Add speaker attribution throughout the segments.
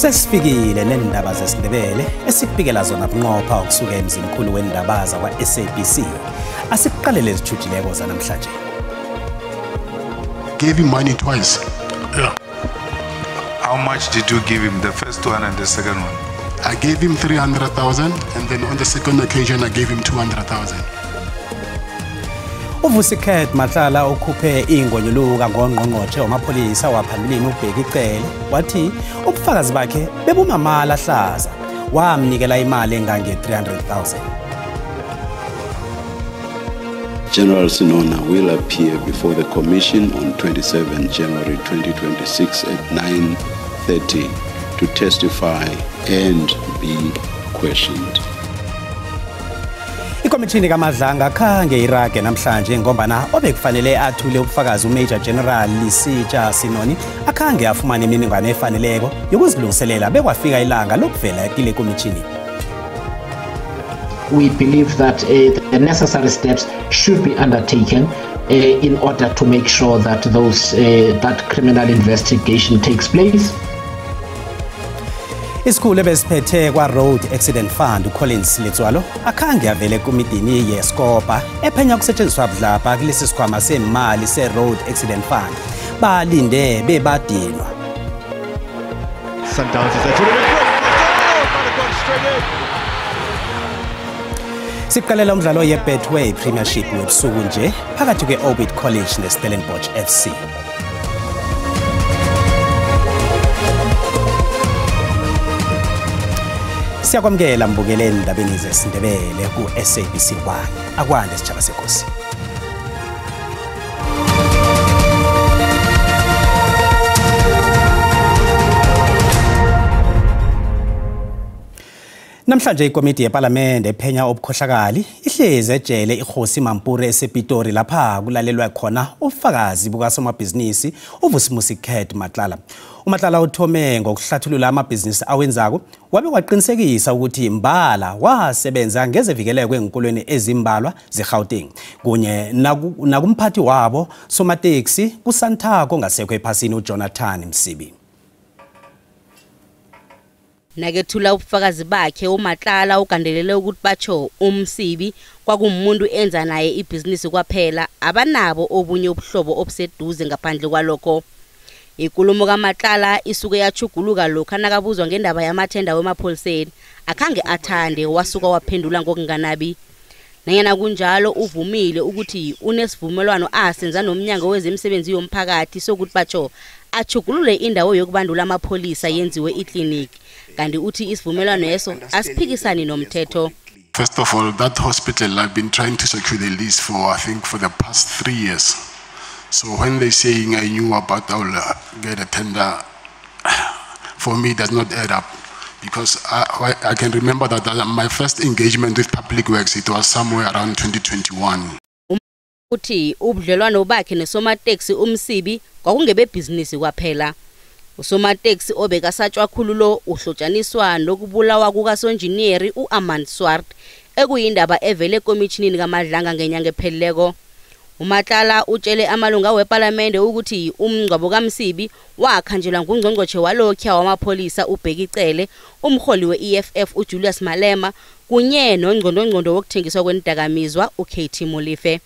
Speaker 1: Sesifikile nendaba zesiNdebele esikubikela zona bunqopha ukusuka emzimkhulu wendaba zakwa SABC. Asiqalele izithutshileko zanamhlanje.
Speaker 2: Gave him money twice.
Speaker 3: Yeah. How much did you give him, the first one and the second one?
Speaker 2: I gave him 300,000 and then on the second occasion I gave him 200,000.
Speaker 1: Uvusikhet Matlala ukhuphe ingonyuluka ngongqongqothe wamapholisa waphambilini uBhekicele wathi ubufakazi bakhe bebumamala hlaza wamnikela imali engange 300,000.
Speaker 4: General Sinona will appear before the Commission on 27 January 2026 at 9:30 to testify and be questioned.
Speaker 1: Ikomishini kaMadlanga khange irage namhlanje ngombana obekufanele athule ubufakazi uMajor General Lisitsha Sinoni akhange afumana imininingwane efaneleko yokuzilungiselela bekwafika ilanga lokuvela kule komishini.
Speaker 5: We believe that the necessary steps should be undertaken in order to make sure that that criminal investigation takes place.
Speaker 1: Isikhulu besiphethe kwa Road Accident Fund uCollins Letswalo akhange avele kumidini yeSkopa ephenya kusetshenziswa budlapha kulesi sikhwama semali se-Road Accident Fund balinde bebadinwa. Siqalela umdlalo ye-Betway Premiership webusuku nje phakathi kwe-Orbit College ne-Stellenbosch FC. Siyakwamukela mbukele ndabeni zesiNdebele ku SABC 1 akwande sitshaba senkosi. Namhlanje ikomiti yeParliament ephenya obukhohlakali ihlezi ejele iKhosi Mampure esePitori lapha kulalelwa khona ubufakazi bukasomabhizinisi uVusimusikhet Matlala. uMatlala uthome ngokuhlathulula amabhizinisi awenzako wabe waqinisekisa ukuthi mbala wasebenza ngezevikeleko kwenkolweni ezimbalwa zeGauteng kunye nakumphathi wabo somateksi kuSantaco ngasekho ephasini uJonathan Msibi.
Speaker 6: Nakethula ubufakazi bakhe uMatlala ugandelele ukuthi batsho uMsibi kwakumuntu enza naye ibhizinisi kwaphela abanabo obunye ubuhlobo obuseduze ngaphandle kwalokho. Ikulumo kaMatlala isuke yachuguluka lokho nakabuzwa ngendaba yamathenda wemapholiseni akhange athande wasuka waphendula ngokunganabi. Nanyana kunjalo uvumile ukuthi unesivumelwano asenza nomnyango wezemisebenzi yomphakathi sokuthi batsho achugulule indawo yokubandula amapholisa yenziwe iclinic kanti uthi isivumelwano yeso asiphikisani nomthetho.
Speaker 2: First of all, that hospital I've been trying to secure the lease for for the past 3 years. So when they saying I knew about I will get a tender, for me it does not add up. Because I can remember that my first engagement with Public Works, it was somewhere around 2021.
Speaker 6: Uthi ubudlelwano bakhe nesomateksi uMsibi kwakungebe business kwaphela. Usomateksi obekasatshwa khululo uhlotshaniswa nokubulawa kukasonjiniyeri uAmand Swart ekuyindaba evele ekomishinini kaMadlanga ngenyanga epheleleko. uMatlala utshele amalunga weParliament ukuthi umngcwabo kaMsibi wakhanjelwa ngungqongqothe walokho wamapholisa uBhekicele umholi weEFF uJulius Malema kunye nongqondongqondo wokuthengiswa kwendakamizwa uKT Molife.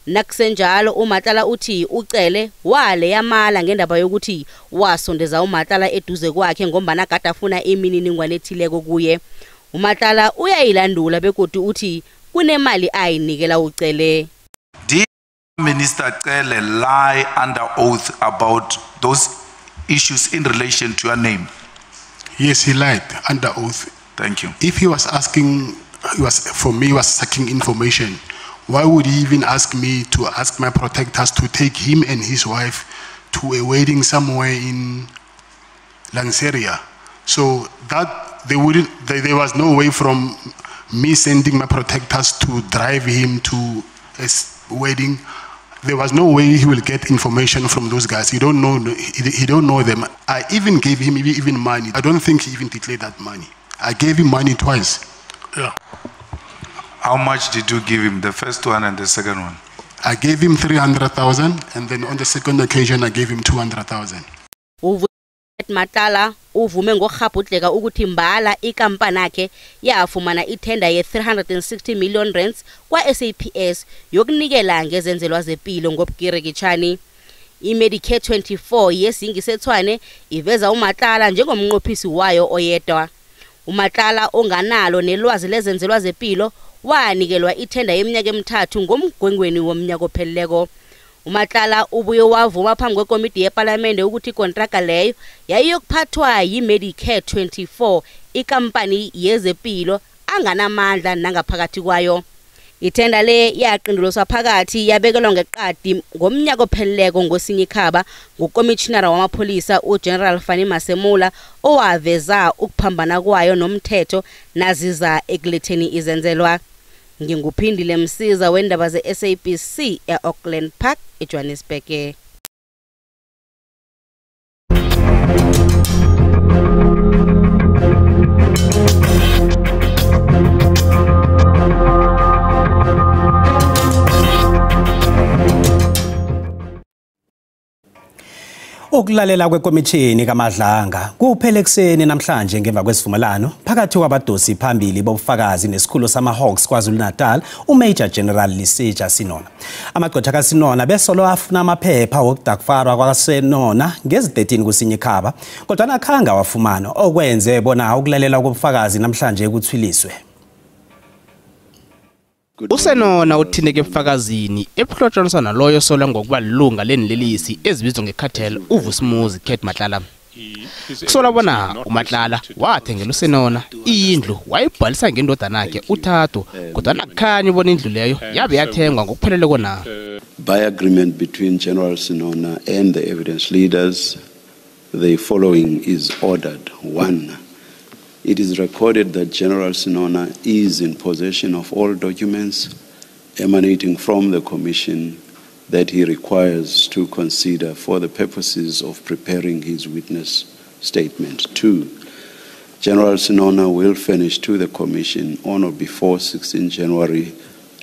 Speaker 6: Nakusenjalo uMatlala uthi ucele wale yamala ngendaba yokuthi wasondeza uMatlala eduze kwakhe ngombana kade afuna imininingwane ethileko kuye. uMatlala uyayilandula begodu uthi kunemali ayinikela ucele.
Speaker 3: Minister Cele lie under oath about those issues in relation to your name?
Speaker 2: Yes, he lied under oath.
Speaker 3: Thank you.
Speaker 2: If he was asking, he was seeking information, why would he even ask me to ask my protectors to take him and his wife to a wedding somewhere in Lanseria? So that there was no way from me sending my protectors to drive him to a wedding. There was no way he will get information from those guys. He don't know them. I even gave him even money. I don't think he even declared that money. I gave him money twice.
Speaker 3: Yeah. How much did you give him, the first one and the second one?
Speaker 2: I gave him 300,000 and then on the second occasion I gave him 200,000.
Speaker 6: uKate Matlala uvume ngokhabhudleka ukuthi mbala ikampani yakhe yafumana itender ye360 million rands kwa SAPS yokunikela ngezenzelwa zempilo ngobugirikitshani. iMedicare 24 yesingisethwane iveza uMatlala njengomnqophisi wayo oyedwa. uMatlala onganalo nelwazi lezenzelwa zempilo wanikelwa itender yeminyaka emithathu ngomgwengweni womnyaka opheleleko. uMatlala ubuye wavuma phambi kwekomiti yeParliament ukuthi ikontraka leyo yayiyokuphathwa yiMedicare 24 ikampani yezempilo anganamandla nangaphakathi kwayo. Itenda le yaqinduliswa phakathi yabekelwa ngeqadi ngomnyaka opheleleko ngoSinyikhaba nguKomishinara wamapholisa uGeneral Fani Masemula owaveza ukuphambana kwayo nomthetho naziza ekuletheni izenzelwa. Nginguphindile Msiza wendaba ze-SABC eAuckland Park eJohannesburg.
Speaker 1: Ukulalela kwekomishini kaMadlanga kuphele ekseni namhlanje ngemva kwesivumelano phakathi kwabadosi phambili bobufakazi nesikhulu sama-Hawks KwaZulu-Natal uMajor General Lesetja Sinona. Amagqwetha kaSinona besolo afuna amaphepha wokudakfarwa kwaSinona ngezi-13 kuSinyikhaba kodwa nakhanga wafumana okwenze bona ukulalela kobufakazi namhlanje ukuthwiliswe.
Speaker 7: Usenona uthineke ebufakazini ebuhlotshaniswa naloyo sola ngokuba lilunga lenilelisi ezibizwa ngecartel uVusimuzi Kate Matlala. Kusola bona uMatlala wathengela uSenona indlu wayibhalisa ngendodana yakhe uThatu kodwa nakukhanya ubona indlu leyo yabe yathengwa ngokuphelele kona.
Speaker 4: By agreement between General Sinona and the evidence leaders, the following is ordered. 1. It is recorded that General Sinona is in possession of all documents emanating from the Commission that he requires to consider for the purposes of preparing his witness statement. 2. General Sinona will furnish to the Commission on or before 16 January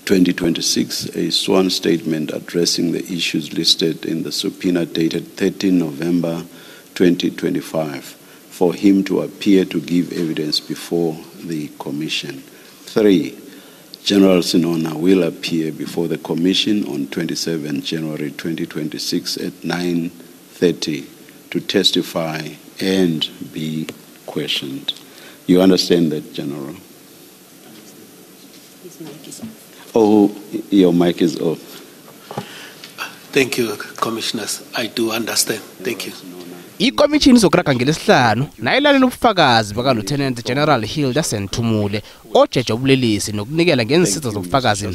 Speaker 4: 2026 a sworn statement addressing the issues listed in the subpoena dated 13 November 2025. For him to appear to give evidence before the Commission. 3. General Sinona will appear before the Commission on 27 January 2026 at 9:30 to testify and be questioned. You understand that, General?
Speaker 8: His mic is off.
Speaker 4: Oh, your mic is off.
Speaker 8: Thank you, Commissioners. I do understand. Thank you.
Speaker 7: Ikomishini izokuraga ngelesihlanu nayilalela ubufakazi baka Lieutenant General Hilda Senthumule ojeje ubulelisi nokunikela ngensiza zobufakazi.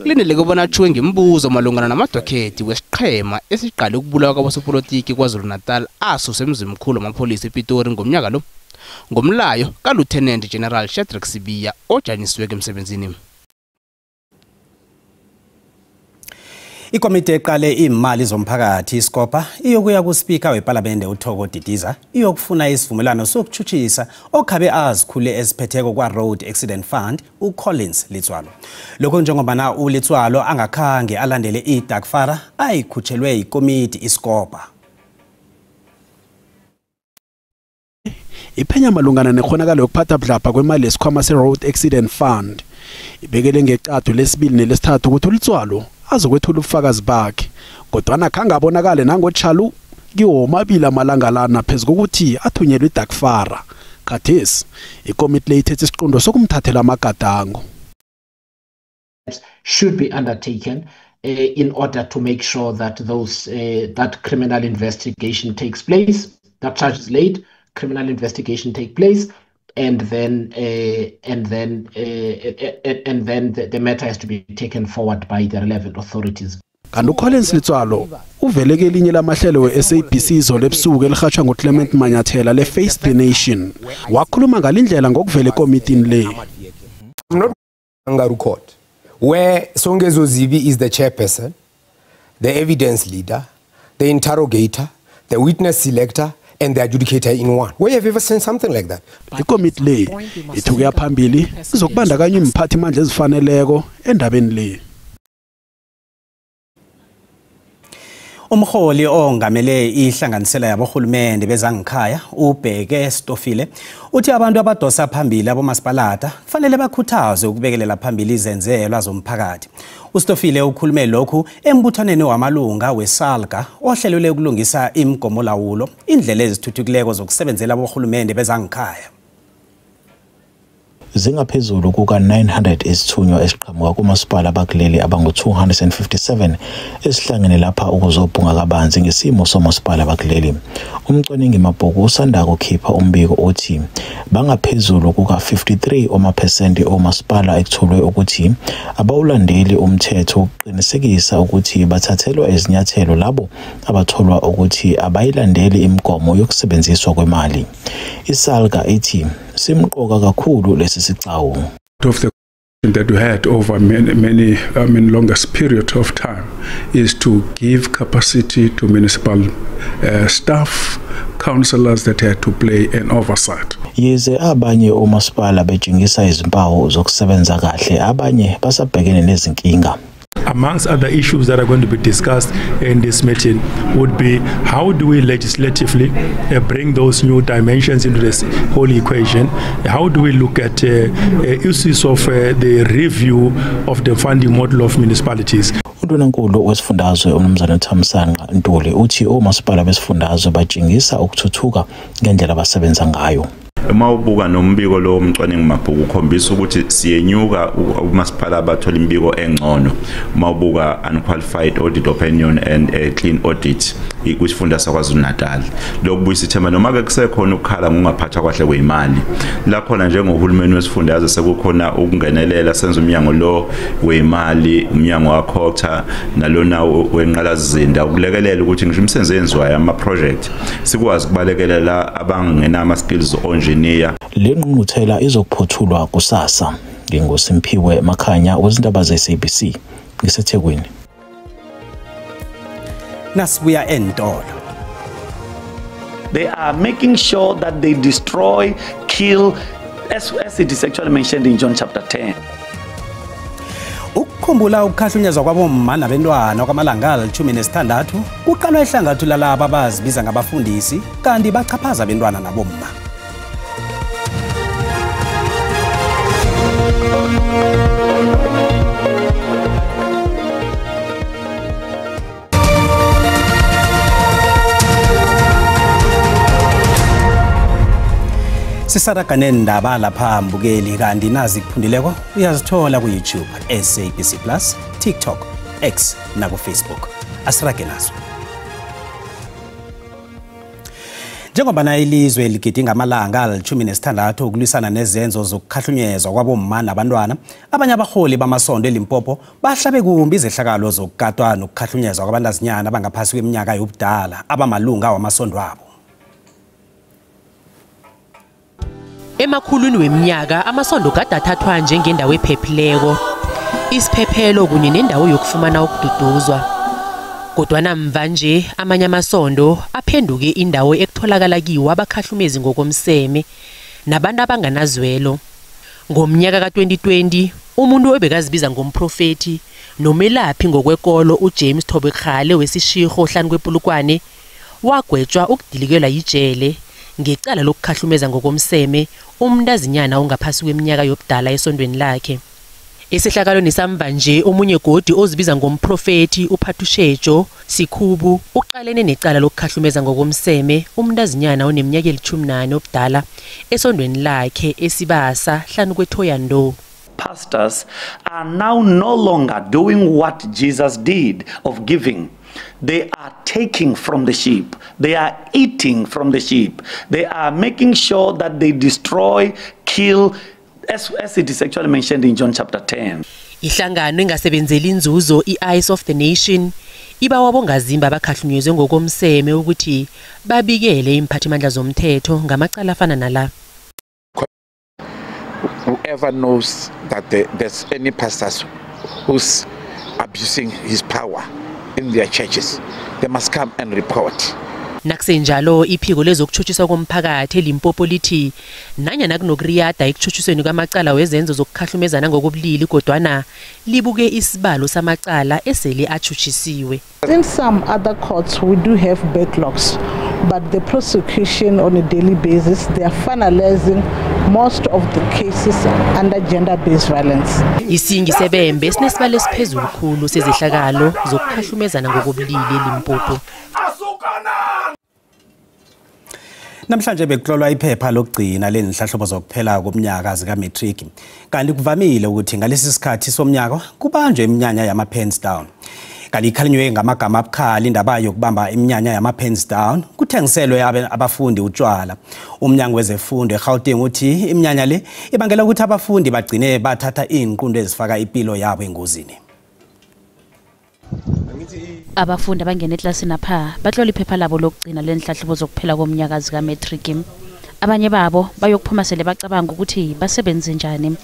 Speaker 7: Lindeleke ukubona atshuwe ngembuzo malungana namadokhethi wesiqhema esiqale ukubulawa kwabasopolitiki KwaZulu-Natal asuse emzimkhulu wamapholisa ePitori ngomnyaka lo ngomlayo ka Lieutenant General Shadrack Sibiya ojanisiweke emsebenzini.
Speaker 1: Ikomiti eqale imali zomphakathi iScopa iyokuya kuSpeaker weParliament uThoko Didiza iyokufuna isivumelano sokuchuchisa okhabe azikhule esiphetheko kwa Road Accident Fund uCollins Litswalo. Lokho njengoba na uLitswalo angakhange alandele iDakfara ayikhutshelwe ikomiti iScopa.
Speaker 9: Iphenya malungana nekhonakalo yokuphatha budlapha kwemali yesikhwama se-Road Accident Fund ibekele ngeqathu lesibili nelesithathu ukuthi uLitswalo azokwethula ubufakazi bakhe kodwa nakhanga abonakale nangotshalu kiwomabili amalanga lana phezulu kokuthi athunyelwe iDakfara. Khathesi ikomiti leyithethe isiqondo sokumthathela amagadango.
Speaker 5: Should be undertaken in order to make sure that that criminal investigation takes place, that charge is laid, criminal investigation take place, and then the matter has to be taken forward by the relevant authorities.
Speaker 9: Kanti uCollins Litswalo uveleke elinye lamahlelo we-SABC izolo ebusuku elihatshwa nguClement Manyathela le-Face the Nation wakhuluma ngalindlela ngokuvela ekomitini le.
Speaker 10: Not Kangaroo Court, where Songezo Zivi is the chairperson, the evidence leader, the interrogator, the witness selector, and the adjudicator in one. Where have you ever seen something like that?
Speaker 9: Ikomiti le ithuke phambili izokubandakanya imphathi mandla ezifaneleko endabeni le.
Speaker 1: Umholi ongamele ihlanganisela yabohulumende bezangikhaya uBheke Stofile uthi abantu abadosa phambili abomasipalata kufanele bakhuthazwe ukubekelela phambili izenzelwa zomphakathi. uStofile ukhulume lokhu embuthaneni wamalunga weSalga ohlelwe ukulungisa imigomolawulo indlela ezithuthukileko zokusebenzela abohulumende bezangikhaya.
Speaker 11: Zingaphezulu kuka-900 izithunywa esiqhamuka kumasipala abakuleli abangu-257 esihlangene lapha ukuzobhunga kabanzi ngesimo somasipala abakuleli. Umcwaningi Mabhuku usanda kukhipha umbiko othi bangaphezulu kuka-53 omaphesenti omasipala ekuthulwe ukuthi abawulandeli umthetho ukuqinisekisa ukuthi bathathelwa izinyathelo labo abatholwa ukuthi abayilandeli imigomo yokusebenziswa kwemali. iSalga ithi simqoka kakhulu lesi sicwawu.
Speaker 12: Of the that we had over many longest period of time is to give capacity to municipal staff, councillors that had to play an oversight.
Speaker 11: Yize abanye omasipala betshengisa izimpawu zokusebenza kahle, abanye basabhekene nezinkinga.
Speaker 13: Amongst other issues that are going to be discussed in this meeting would be how do we legislatively bring those new dimensions into this whole equation? How do we look at issues of the review of the funding model of municipalities?
Speaker 11: Undunankulu wesifundazwe uMnumzana Thamsanqa Ntuli uthi omasipala besifundazwe batshengisa ukuthuthuka ngendlela abasebenza ngayo.
Speaker 3: Mawubuka nombiko lo mcwaningi Mabhuku ukhombisa ukuthi siyenyuka umasipala abathola imbiko engcono. Mawubuka unqualified audit opinion and a clean audit kwisifunda saKwaZulu-Natal. Lokubuyisa ithemba noma ke kusekhona ukukhala ngungaphathwa kahle kwemali. La khona njengohulumeni wesifundazwe sekukhona ukungenelela senza umnyango lo wemali, umnyango wakhotha nalona wenqalazizinda ukulekelela ukuthi ngisho imisebenzi enziwayo ama project sikwazi ukubalekelela abangena ama skills onje.
Speaker 11: Le ngqungquthela izokuphothulwa kusasa. NginguSimphiwe Makhanya wezindaba ze-SABC ngiseThekwini.
Speaker 1: Nasibuya eNtolo.
Speaker 14: They are making sure that they destroy, kill, as it is actually mentioned in John chapter 10.
Speaker 1: Ukukhumbula ukukhahlonyezwa kwabomma nabantwana kwamalanga ali-16 kuqalwa ihlangathu lalabo abazibiza ngabafundisi kanti bachaphaza abantwana nabomma. Sisaraga nendaba lapha mbukeli kanti nazi kuphundileko uyazithola ku YouTube, SABC Plus, TikTok, X na ku Facebook. Asirage nazo. Njengoba na ilizwe ligidinga amalanga ali-16 ukulwisana nezenzo zokukhahlonyezwa kwabomma nabantwana, abanye abaholi bamasondo eLimpopo bahlabe kumbi izehlakalo zokukatwa nokukhahlonyezwa kwabantazinyana abangaphasi kweminyaka yobudala abamalunga wamasondo abo.
Speaker 15: Emakhulwini weminyaka amasondo kade athathwa njengendawo ephephileko, isiphephelo kunye nendawo yokufumana ukududuzwa. Kodwa mva nje amanye amasondo aphenduke indawo ekutholakala kiwo abakhahlumezi ngokomseme nabantu abanganazwelo. Ngomnyaka ka-2020 umuntu obekazibiza ngomprofeti nomelaphi ngokwekolo uJames Thobekgale wesishirho hlanu kwepulukwane wagwetshwa ukudilikelwa yijele ngecala lokukhahlumeza ngokomseme umntazinyana ongaphasi kweminyaka yobudala esondweni lakhe. Esehlakalweni samva nje omunye godi ozibiza ngomprofeti uPhathushejo Sikhubu uqalene necala lokukhahlumeza ngokomseme umntazinyana oneminyaka eli-14 obudala esondweni lakhe esibasa hlanu kweThoyando.
Speaker 14: Pastors are now no longer doing what Jesus did of giving. They are taking from the sheep. They are eating from the sheep. They are making sure that they destroy, kill, as it is actually mentioned in John chapter 10.
Speaker 15: Ihlangano engasebenzeli inzuzo i-Eyes of the Nation ibawa bongazimba abakhahlumezwe ngokomseme ukuthi babikele imphathimandla zomthetho ngamacala afana nala.
Speaker 16: Whoever knows that there's any pastors who's abusing his power in their churches, they must come and report.
Speaker 15: Nakusenjalo iphiko lezokuthuthuswa komphakathi eLimpopo lithi nanyana kunokuriyada ekuthuthisweni kwamacala wezenzo zokukhahlumezana ngokobulili kodwana libuke isibalo samacala esele athuthisiwe.
Speaker 17: In some other courts we do have backlogs, but the prosecution on a daily basis they are finalizing most of the cases under gender-based violence.
Speaker 15: Isingi sebembe sinesibalo esiphezulu khulu sezehlakalo zokukhahlumezana ngokobulili eLimpopo.
Speaker 1: Namhlanje bekuhlolwa iphepha lokugcina lenhlahlobo zokuphela komnyaka zika matric. Kanti kuvamile ukuthi ngalesi sikhathi somnyaka kubanjwe iminyanya yama pens down. Kanti ikhalinywe ngamagama abukhali indaba yokubamba iminyanya yama pens down kuthengiselwe abafundi utshwala. Umnyango wezefundo eGauteng uthi iminyanya le ibangela ukuthi abafundi bagcine bathatha izinqundo ezifaka impilo yabo engozini.
Speaker 18: Abafundi abangena eklasini apha batlola iphepha labo lokugcina lenhlahlobo zokuphela komnyaka zika matric. Abanye babo bayokuphuma sele bacabanga ukuthi basebenze njani.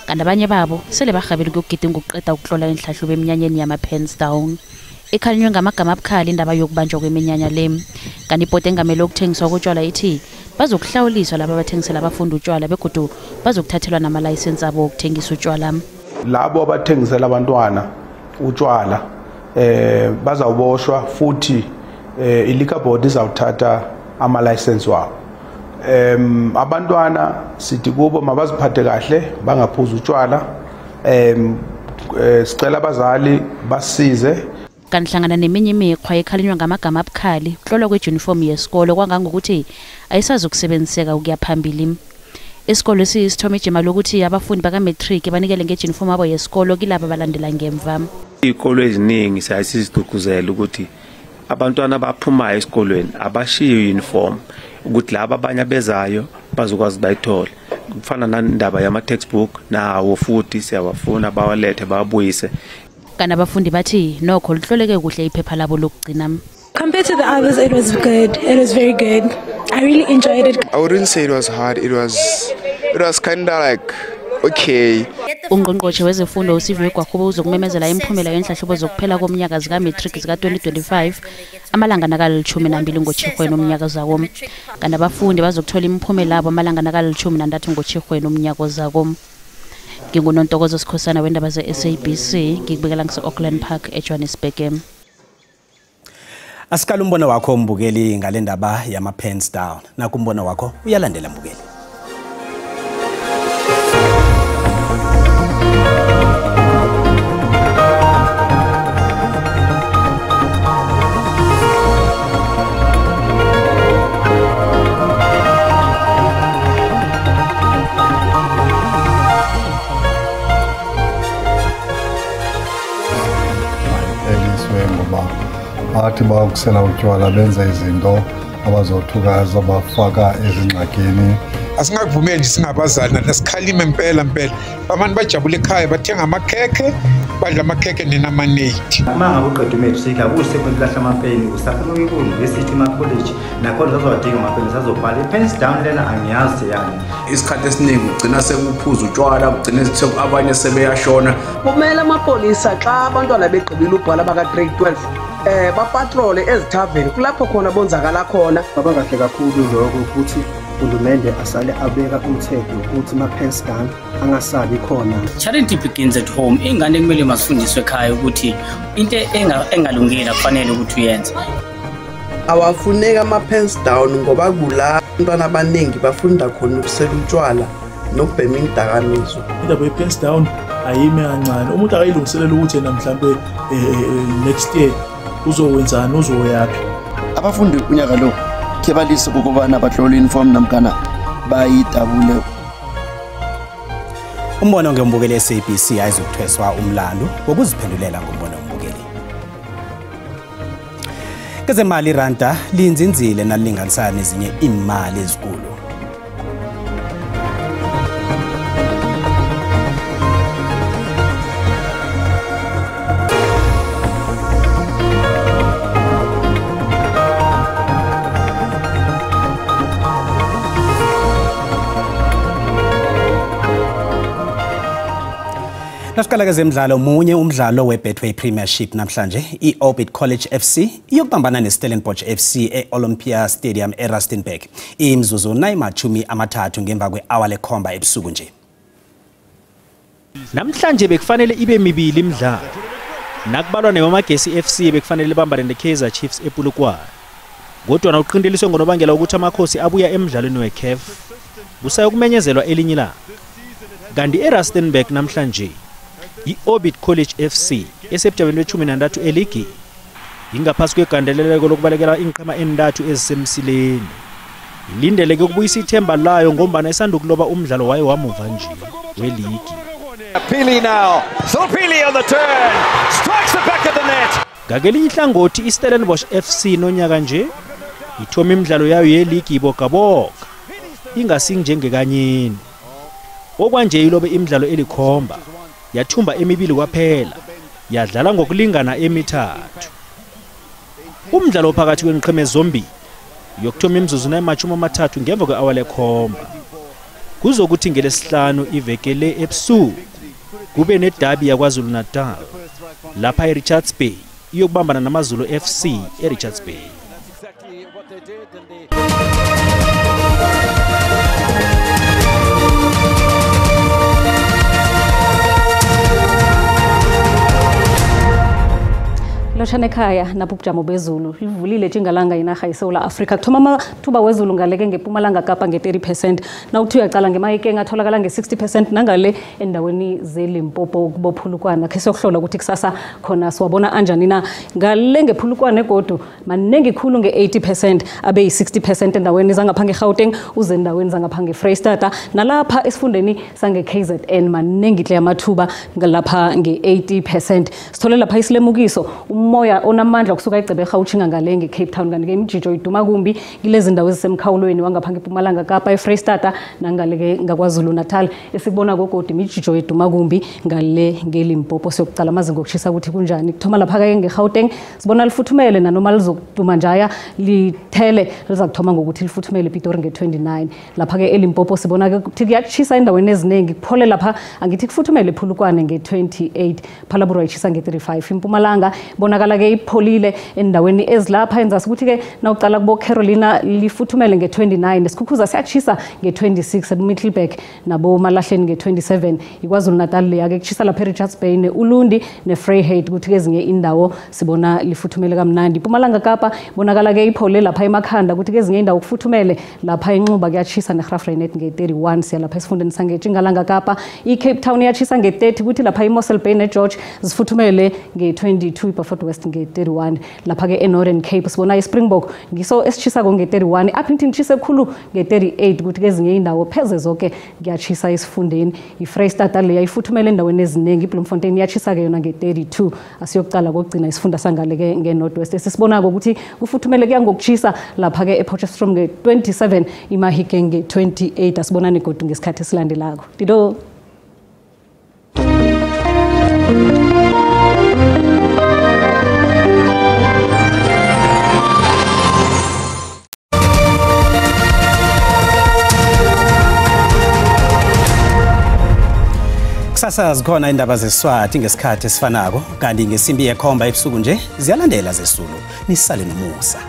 Speaker 18: Kanti abanye babo sele bahabela ukugidinga ukuqeda ukutlola inhlahlobo eminyanyeni yama pens down. Ekhalinywe ngamagama abukhali indaba yokubanjwa kweminyanya le. Kanti ibhodi engamele ukuthengiswa kotshwala ithi bazokuhlawuliswa laba abathengisela abafundi utshwala begodu bazokuthathelwa nama-license abo okuthengisa utshwala.
Speaker 19: Labo abathengisela abantwana utshwala bazawuboshwa futhi iliquor board izawuthatha ama-license wabo. Abantwana sithi kubo mabaziphathe kahle bangaphuza utshwala. Sicela abazali basize.
Speaker 18: Kanhlangana neminye imikhwa ekhalinywa ngamagama abukhali kuhlolwa kwejuniform yesikole kwangangokuthi ayisazokusebenziseka ukuya phambili. Isikole siyisithoma ijima lokuthi abafundi baka matric banikele ngejuniform abo yesikole kilabo abalandela ngemva.
Speaker 20: Izikolo eziningi siyasizigqugquzela ukuthi abantwana abaphumayo esikolweni abashiye uniform ukuthi laba abanye abezayo bazokwazi bayithola. Kufana nandaba yama textbook nawo futhi siyawafuna bawalethe babuyise.
Speaker 18: Kana abafundi bathi nokho lihloleke kuhle iphepha labo lokugcina.
Speaker 21: Compared to the others, it was good. It was very good. I really enjoyed it.
Speaker 22: I wouldn't say it was hard. It was kind of like okay.
Speaker 18: Ungqongqoshe wezefundo uSiviwe Gwarhubo uzokumemezela imphumela yenhlahlobo zokuphela komnyaka zika matric zika 2025 amalanga naka-12 ngoTjhirhweni umnyaka zawo. Kanti abafundi bazokuthola imphumela yabo amalanga naka-13 ngoTjhirhweni umnyaka ozawo. Ngingunontokozo Sikhosana wendaba ze-SABC ngikubekela ngise-Auckland Park eJohannesburg.
Speaker 1: Asikala umbono wakho mbukeli ngale ndaba yama pens down. Naku umbono wakho uyalandela mbukeli.
Speaker 23: Athi bakusela utshwala benza izinto abazothukaza bafaka ezingxakini.
Speaker 24: Asingakuvumeli nje singabazali nasikhalime impela abantu bajabule ekhaya bathenga amakhekhe badla amakhekhe nenamanate.
Speaker 25: Manga uqeda umatric akusekwenza kahle amapeni usafuna ukuya university ma college nakhona uzodinga amapeni sazobhala ipens down lena angiyazi yani.
Speaker 26: Isikhathi esiningi ugcina sekuphuza utshwala ugcina abanye sebeyashona.
Speaker 27: Kumele amapolisa xa abantwana beqibile ubhala baka grade 12 bapatrole ezithaveni kulapho khona bonzakala khona.
Speaker 28: Baba kahle kakhulu lokho ukuthi uhulumende asale abeka umthetho ukuthi ma-pens down angasabi khona.
Speaker 29: Charity begins at home. Ingane kumele masifundiswe ekhaya ukuthi into engalungile kufanele ukuthi uyenze.
Speaker 27: Awafuneka ama-pens down ngoba kula abantwana abaningi bafunda khona ukusela utshwala nokubhema indakamizwa.
Speaker 13: Indaba ye-pens down ayime kancane. Umuntu akayilungiselela ukuthi yena mhlambe next year uzowenzana uzoyaphi.
Speaker 30: Abafundi unyaka lo kebalise ukubana bahlole uniform namkana bayidabule.
Speaker 1: Umbono ngembukeli SABC ayizokuthweswa umlando ngokuziphendulela ngombono mbukeli. Kezemali iranda linzinzile nalinganisana nezinye imali ezikulu. Nasiqala ke zemidlalo munye umdlalo weBetway Premiership namhlanje iOrbit College FC iyokubambana neStellenbosch FC eOlympia Stadium eRustenburg. Imzuzu nayimachumi amathathu ngemva kwe-hour lekhomba ebusuku nje.
Speaker 2: Namhlanje bekufanele ibe mibili imidlalo. Nakubalwa neMamagesi FC bekufanele bambane neKaizer Chiefs ePolokwane. Kodwa nawuqindeliswe ngonobangela ukuthi amakhosi abuya emidlalweni weCAF kusayokumenyezelwa elinye ilanga. Kanti eRustenburg namhlanje iOrbit College FC esebujabeni we-13 eligi ingaphasi kwegandeleleko lokubalekela inqema endathu ezisemsileni. Ilindeleke ukubuyisa ithemba layo ngombana esandukuloba umdlalo wayo wamuva nje weligi.
Speaker 3: Pili now. So Pili on the turn. Strikes the back of the net.
Speaker 2: Ngakelinye ihlangothi iStellenbosch FC nonyaka nje ithoma imidlalo yayo yeligi ibogaboga ingasi njengekanyeni. Okwanje ilobe imidlalo elikhomba yathumba emibili kwaphela yadlala ngokulingana emithathu. Umdlalo phakathi kwenqema zombili yokuthoma imzuzu nayimachumi amathathu ngemva kwe-hour lekhomba. Kuzokuthi ngelesihlanu iveke le ebusuku kube nedabi yaKwaZulu Natal lapha eRichards Bay iyokubambana namaZulu FC eRichards Bay.
Speaker 4: Loshane ekhaya napho ubujamo bezulu livulile njengalanga inarha yeSouth Africa kuthoma amathuba wezulu ngaleke ngePumalanga Kapa nge-30% nawuthi uyaqala ngeMahikeng atholakala nge-60% nangale endaweni zeLimpopo kubophulukwana ke sokuhlola ukuthi kusasa khona siwabona anjani na ngale ngephulukwana egodo manengi khulu nge-80% abe yi-60% endaweni zangapha ngeGauteng uze endaweni zangapha ngeFreystata nalapha esifundeni sange-KZN manengi hle amathuba ngalapha nge-80%. Sithole lapha isilemukiso umoya onamandla kusuka eGcebe Gauteng ngale ngeCape Town kanti ke imijijo iduma kumbi kilezi ndawo ezisemkhawulweni wangapha ngePumalanga Kapa eFreystata nangale ke ngakwaZulu Natal esibona gogodi imijijo iduma kumbi ngale ngeLimpopo sokucala amazinga okushisa ukuthi kunjani kuthoma lapha ke ngeGauteng sibona lifuthumele nanoma lizokuduma njaya lithele liza kuthoma ngokuthi lifuthumele ePitori nge-29 lapha ke eLimpopo sibona ke ukuthi kuyachisa endaweni eziningi kuphole lapha angithi kufuthumele ePhulukwane nge-28 Phalaborwa ichisa nge-35 iMpumalanga bonakala ke ipholile endaweni ezilapha yenza ukuthi ke nawuqala kubo Carolina lifuthumele nge-29 esikhukhuza siyachisa nge-26 eMiddelburg nabo Malahleni nge-27 iKwaZulu Natal le yake kuchisa lapha eRichards Bay neUlundi neVryheid ukuthi ke ezinye indawo sibona lifuthumele kamnandi iMpumalanga Kapa bonakala ke iphole lapha eMakhanda ukuthi ke ezinye indawo kufuthumele lapha eNxuba kuyachisa neGraafrenet nge-31 siya lapha esifundeni sangeTjingalanga Kapa iCape Town iyachisa nge-30 ukuthi lapha eMossel Bay neGeorge zifuthumele nge-22 Beaufort West nge-31 lapha ke eNorthern Cape sibona iSpringbok ngiso esichisa nge-31 Appington chise khulu nge-38 ukuthi ke ezinye indawo pheze zonke kuyachisa esifundeni iFreystata le yayifuthumele endaweni eziningi iBloemfontein iyachisa ke yona nge-32 asiyokuqala kokugcina isifunda sangale ke ngeNorthwest esibona ukuthi kufuthumele kuya ngokuchisa lapha ke ePotchefstroom nge-27 iMahikeng nge-28 asibona negodu ngesikhathi esilandelako dido.
Speaker 1: Kusasa zikhona indaba zeSwati ngesikhathi esifanako kanti ngesimbi yekhomba ebusuku nje ziyalandela zeSulu nisale nomusa.